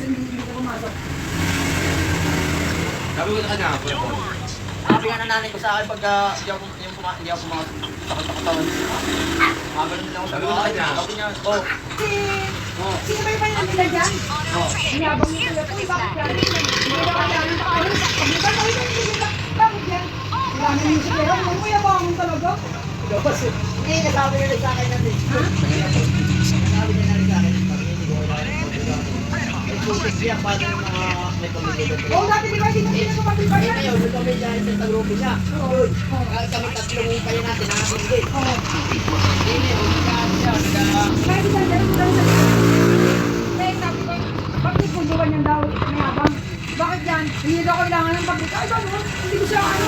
hindi ka pumasok. Sabi ko na kanya, Sabi nga na nanay ko sa akin pagka hindi ako pumasok. Takot ako tawag. Mabalon din ako sa Sabi ko na kanya. Sabi niya, oh. Sino ba yung panyan nila dyan? Hinabang niyo sila. Uy, bakit yan? Hindi ba kaya ng pakain? Pagbukan ko yun, hindi ba? Bakit yan? Marami niyo sila. Ang kuya ba akong talaga? Hindi, nasabi nila sa akin natin. Nasabi nila sa akin. Hindi ko kailangan Susis siya para ng mga may pamilya. Oo, dati di ba? Hindi na sila kapatid ba yan? Ngayon, kami dahil sa tagrupo siya. Yun. Kami tatlong kaya natin nakakindi. Hindi, umigaan siya. Kaya di saan ganun lang sa kaya sabi ko, bakit pundukan yan daw? Mayabang. Bakit yan? Hindi daw kailangan ng pagbuka. Ay, gano'n. Hindi ko siya ano.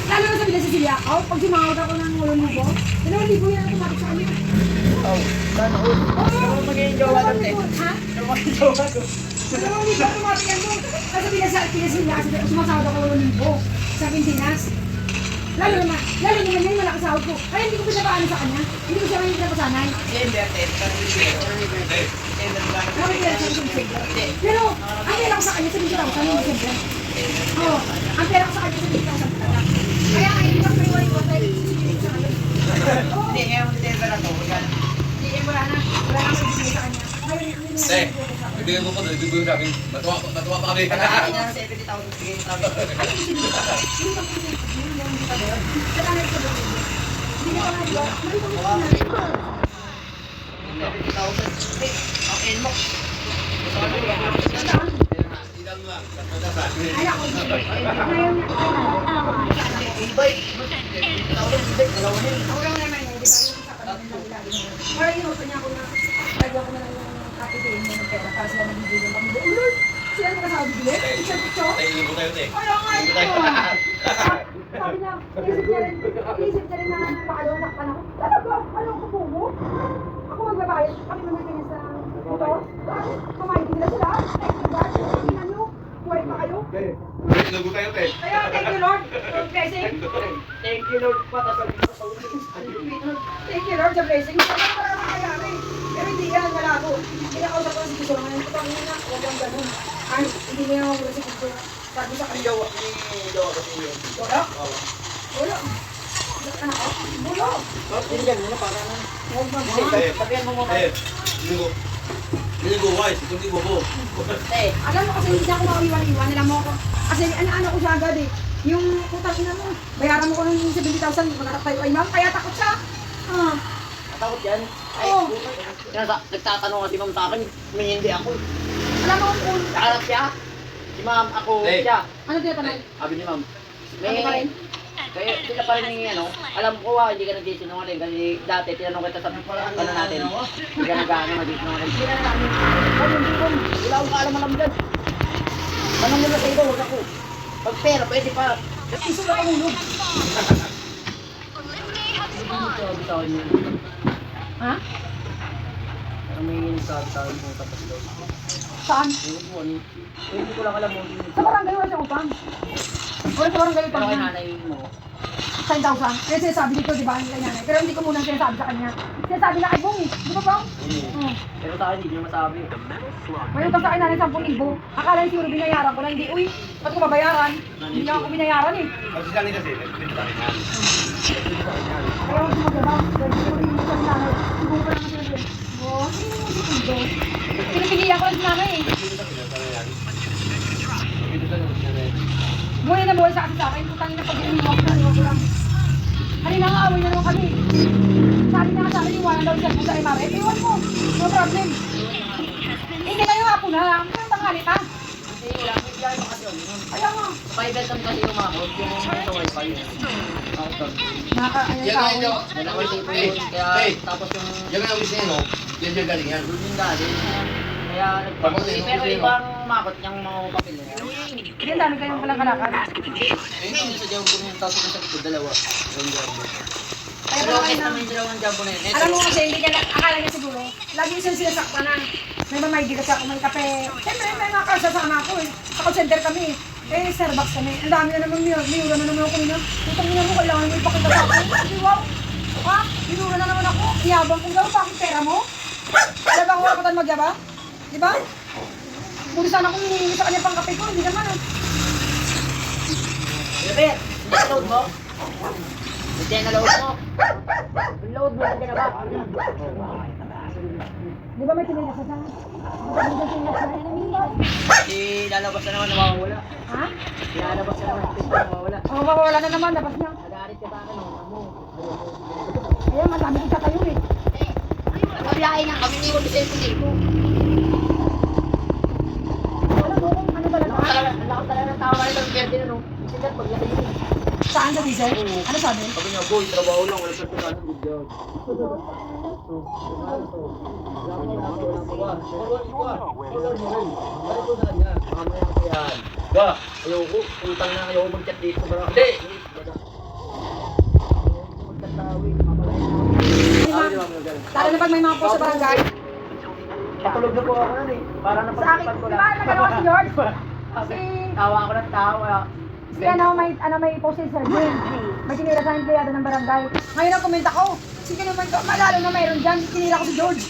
Lalo na sa Villa Cecilia. Ako, pag sumahod ako ng 8,000, 2,000 yan ang tumatik sa kanya. Oh, sana all. Ano magiging jowa natin? Ha? Ano magiging jowa natin? 2,000 ang tumatik yan doon. Kasi Villa Cecilia, kasi sumasahod ako 8,000 sa Pilipinas. Lalo naman yan, malaki sahod ko. Kaya hindi ko pinapaano sa kanya. Hindi ko siya ngayon pinapasanay. Siyempre, Pero, ang pera ko sa kanya, 70,000 yung December. Oo, ang pera ko sa kanya, 70,000 talaga. Kaya nga, hindi ko pag-iwalay ko dahil sisipilin sa kanya. Oo. Hindi, ngayon December na to. Hindi, wala na magbibigay sa kanya. Ngayon, hindi Te, na magbibigay sa kanya. bibigyan mo ko doon, bibigyan mo namin. Matuwa pa kami. Kaya na 70,000 bigay sabi. Hindi ko na diba? Hindi ko na 70,000. Okay mo. Ilan lang, Ay, ako. Ngayon na. Ibay. 70,000 ibay. Dalawa na yun. Ako lang naman eh, di ba? Yung usapan namin lagi. Para inuto niya ako na lagyan ko na lang yung kapitihin mo ng pera para sila nabibigyan kami. Oh Lord! Sila na kasama bibili? Picture picture? Te, iligo tayo, te. Kaya nga ito! Sabi niya, inisip niya rin na makalawa nakpan ako. Talaga? Anong kupumo? Ako magbabayad. Kami mamagin sa ito. Kumain nila sila. Thank you God. Tingnan nyo. Buhay pa kayo. Te, iligo tayo, te. Kaya thank you Lord. For blessing. Thank you Lord. Patasal dito sa ulo. Thank you Lord sa blessing. Sabi ko parang kayari. Pero hindi yan. Wala ako. Pinakausap ko si Kusura ngayon. Putang nila. Huwag yung ganun. Ay, hindi na yung si Kusura. Sabi sa kanya. Jowa kasi yun. Wala? Wala. Wala. Tingnan mo na para na. Huwag na ba? Sabihan mo muna. Te, iligo. Iligo, wise. Kundi mo ko. Alam mo kasi hindi ako maiwan-iwan. Alam mo ako. Kasi ano ko siya agad eh. Yung putang ina mo. Bayaran mo ko ng 70,000. Manarap tayo kay ma'am. Kaya takot siya. Ah. Matakot yan. Ay, Oo. nagtatanong nga si ma'am sa akin. May hindi ako. Alam mo kung Nakaharap siya. Si ma'am, ako Hey. siya. ano tinatanong? Sabi ni ma'am. Ano pa rin? Kaya sila pa rin yung ano. Alam ko hindi ka nagsisinungaling. Kasi dati tinanong kita sa ano natin. Hindi ka nag-ano nagsisinungaling. Sila na namin. Wala akong kaalam-alam dyan. Tanong mo na sa iyo, huwag ako. Pag pera, pwede pa. Iso na kamulog. Ha? Parang may nagsabi sa akin kung tapos daw. Saan? Hindi ko lang alam mo. Sa barangay wala siyang upang. Wala sa barangay Pero upang kay yan. nanay mo. 10,000. Kaya sinasabi dito, di ba, ang kay nanay. Pero hindi ko muna sinasabi sa kanya. Sinasabi na kay Bong eh. Di ba Bong? Oo. Pero sa akin, hindi niyo masabi. May utang sa akin nanay 10,000. Akala niya siguro binayaran ko na. Hindi, uy, ba't ko mabayaran? Hindi niya ako binayaran eh. Kasi siya kasi, nagpinta rin yan. Kaya huwag sumagabang. Dahil ko rin yung sa nanay. Siguro pa naman sila. Oh, sino mo si Kundo? Pinapigilan ko lang si nanay eh. Buhay na buhay sa akin sa akin. Putangin na pag-iiwak na ko lang. Kanina nga away na naman kami. Sabi niya nga sa akin, iwanan daw siya po sa MRF. Iwan mo. No problem. Hindi kayo nga po na. Ano yung tanghali pa? Kasi wala akong bigay pa kasi yun. Kaya nga. Private lang kasi umahot yung sa wifi. Nakaka-ayun Yan tao. nga yun. Dalawang tipo yun. Kaya tapos yung Yan nga ang wish niya, no? Yan yung galing yan. doon yung galing. Kaya pero ibang makot niyang mga papel. Hindi, ang dami kayong palang kalakal. Ayun yung sa jumbo na yun. Tapos yung sa likod, dalawa. Yung jumbo. Kaya Sa pa looking naman naman yung dalawang jumbo na yun. alam mo kasi, hindi niya, akala niya siguro, lagi siya sinasakpa na. May mamaydi kasi ako, may kape. Siyempre, may mga kasasama ako eh. Sa call center kami eh. Eh, Starbucks kami. Ang dami na naman, minura na naman ako nila. Tutang nila mo, kailangan mo ipakita sa akin. Hindi, wow. Ha? Minura na naman ako. Iyabang ko daw, bakit pera mo? Wala bang warapatan magyaba? Di ba? Mabuti sana kung hinihingi sa kanya pang kape ko, hindi naman ah. Robert, hindi ka load mo? Hindi na load mo. Load mo, hindi na ba? Di ba may tinilas na sana? Di ba may tinilas na Lalabas na naman, nawawala. Ha? Lalabas na naman, nawawala. Oo, mawawala na naman, labas niya. Nagalit ka sa akin, mo. Ayan, madami kong tatayo eh. Nagbiyahe nga kami, hindi ko cellphone dito. Ano ba lang? Ang lakas talaga ng tawa nito, pwede na no. Isigat, paglaki yun. Saan sa diesel? Ano sabi? Sabi niya, boy, trabaho lang, wala sa tunan, good job. Ba? Ayoko, utang na ayoko mag-chat dito. Hindi! Lalo na pag may mga po sa barangay. Patulog na po ako nun eh. Para Sa akin, napag-ipan ko di lang. ba nagano si George? Si, Tawa ako ng tawa. si may post si Sir Jim. May tinira sa empleyado ng barangay. Ngayon ang komenta ko, sige naman ko, malalo na mayroon dyan, tinira ko si George.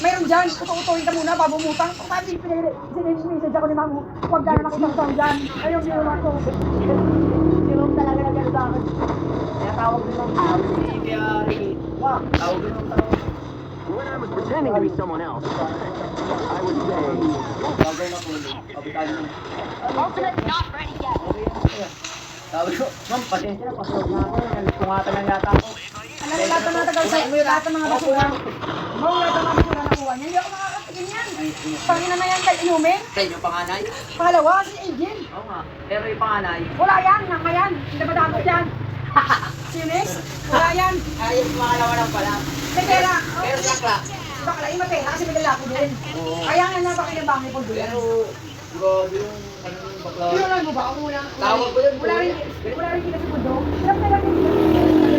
Mayroon dyan, uto-utoin ka muna, babumutang. Kung sabi, sinimessage ako ni Mamu, huwag ka na makitang dyan. Ayun, ginawa ko. Si Rob talaga na gano'n sa akin. Kaya tawag din ng tawag si Kaya Ricky. Wah, tawag din ng tawag. When I was pretending to be someone else, I would say, Bagay na po. Kapitan mo. Ultimate not ready yet. Sabi ko, ma'am, pasensya na, pasulog na ako. Tungatan lang yata ako. Alam mo, lahat ng mga tagal sa lahat ng mga basura. Mga lahat ng mga basura nakuha niya. Hindi ako makakatigin yan. Pangina na yan kahit inumin. Sa inyo panganay? Pangalawa, si Agent. Oo nga. Pero yung panganay, Wala yan, nang yan. Hindi ba dapat yan? Sinis? Wala yan. ayos makalawa lang pala. May pera. Pero sakla. Bakla, yung matera kasi may lalaki din. Kaya nga napakinabang ni Paul Duyan. Pero, grabe yung ano yung bakla. Pero alam mo ba, ako muna. Tawag ko yun, Wala rin, wala rin kita si Pundo. Ilang pera din kita.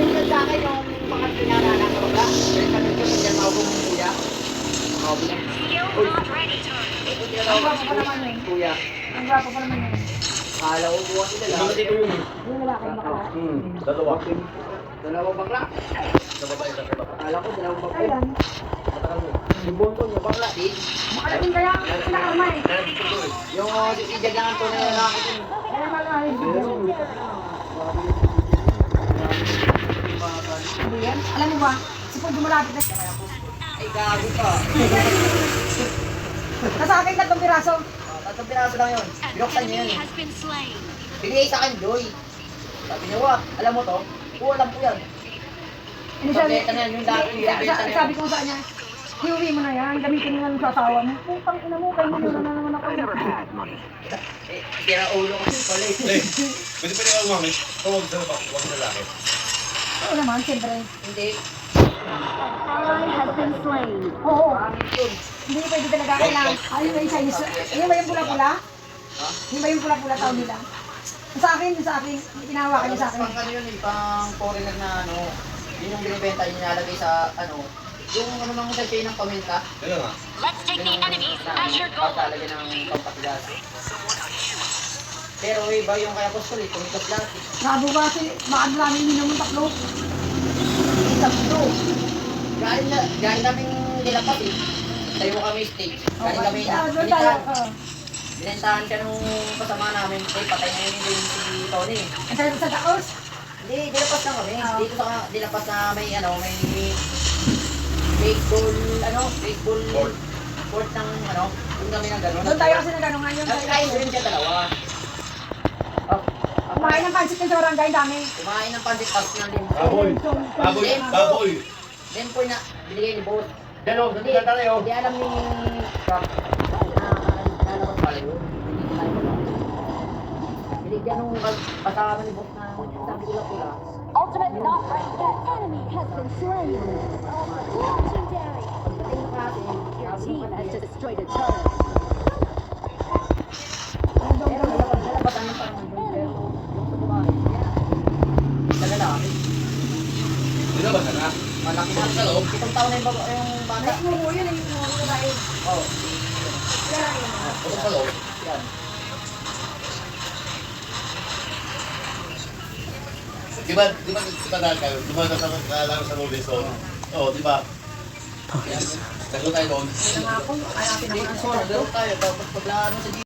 Sabi sa akin yung mga pinanana ko ba? Pero sabi ko, hindi ako kung kuya. Grabe lang. Uy, Ang gwapo pa naman yun. kuya. Ang gwapo pa naman yun. Kala ko buwan sila lang. Yung lalaki yung bakla. Dalawa. Dalawang bakla. Sa babae sa babae. Kala ko dalawang bakla. Ayun. Yung bonton, yung bakla. Di. Makalating kaya sila karma eh. Yung sisijag lang ang tunay na lalaki din. Kaya malalim. Hindi yan. Alam mo ba, si Paul dumalapit na. Ay, gago ka. Nasa akin 3 piraso. Tatlong piraso lang yun. Binuksan niyo yun Enemy eh. has been slain. Binigay sa akin, Joy. Sabi niya, wah, alam mo to? Oo, alam ko yan. Pagkita na yan, yung dati, yung benta na yan. Sabi ko sa kanya, iuwi mo na yan, gamitin mo na sa asawa mo. Putang ina mo, kayo mo na naman ako. I never had money. Eh, tira ulo ko pala eh. Eh, pwede pwede ako mami. Huwag sa lalaki. Huwag sa lalaki. Oo naman, siyempre. Hindi. Ally has been slain. Oo, Pangit yun. hindi pwede talaga kailangan. Ayun ba yung Chinese? Yun ba yung pula-pula? Yun ba yung pula-pula tawag nila? Sa akin, tinawa ka niya sa akin. Pang ano yun eh, pang foreigner na ano. Yun yung binibenta, yung nilalagay sa ano. Yung ano nang sa chain ng paminta. Kaya nga. Let's take the enemies as your goal. Talaga ng pampatigas. Pero iba yung kaya Apostol eh, tumigas lahat eh. Nabo ba kasi, maad namin minum ng 3. Tatlo. Galing kaming nilapat eh. Tayo kami stage. Galing kami Doon tayo. binentahan siya nung kasama namin. Eh, patay na yun din si Tony. Ang tayo sa taos. Hindi, dilapas lang kami. Dito sa dilapas na may ano, may baseball, baseball court ng ano, yung kami na gano'n. Doon tayo kasi nagano ngayon. Nagkain rin siya dalawa. Kumain ng pansit sa barangay, dami. Kumain ng pansit tapos ng limpo. Baboy. Baboy. Baboy. Then po na, binigay ni boss. Dalaw, Hindi, hindi alam ni Rock na lalabas pala yun. Hindi tayo alam. Binigyan nung kasama ni boss na sabi ko pula. Ultimate not ready yet. Enemy has been slain. Legendary. Pagdating na kasi, Your team has destroyed a turret. pero nalabasan ng parang nandun. Pero yung sa babae, sa lalaki, Di na ba sana? malaki na sa loob. 7 taon na yung bata. Nagmuho yun, nagmuho ko tayo. Oo, Huwag sa loob. yan. Di ba tandaan kayo? Di ba sa movies? Oo, di ba? Tago tayo doon. Hindi na nga ako. Kaya natin naman ang Nagkaroon tayo, tapos paglaan mo sa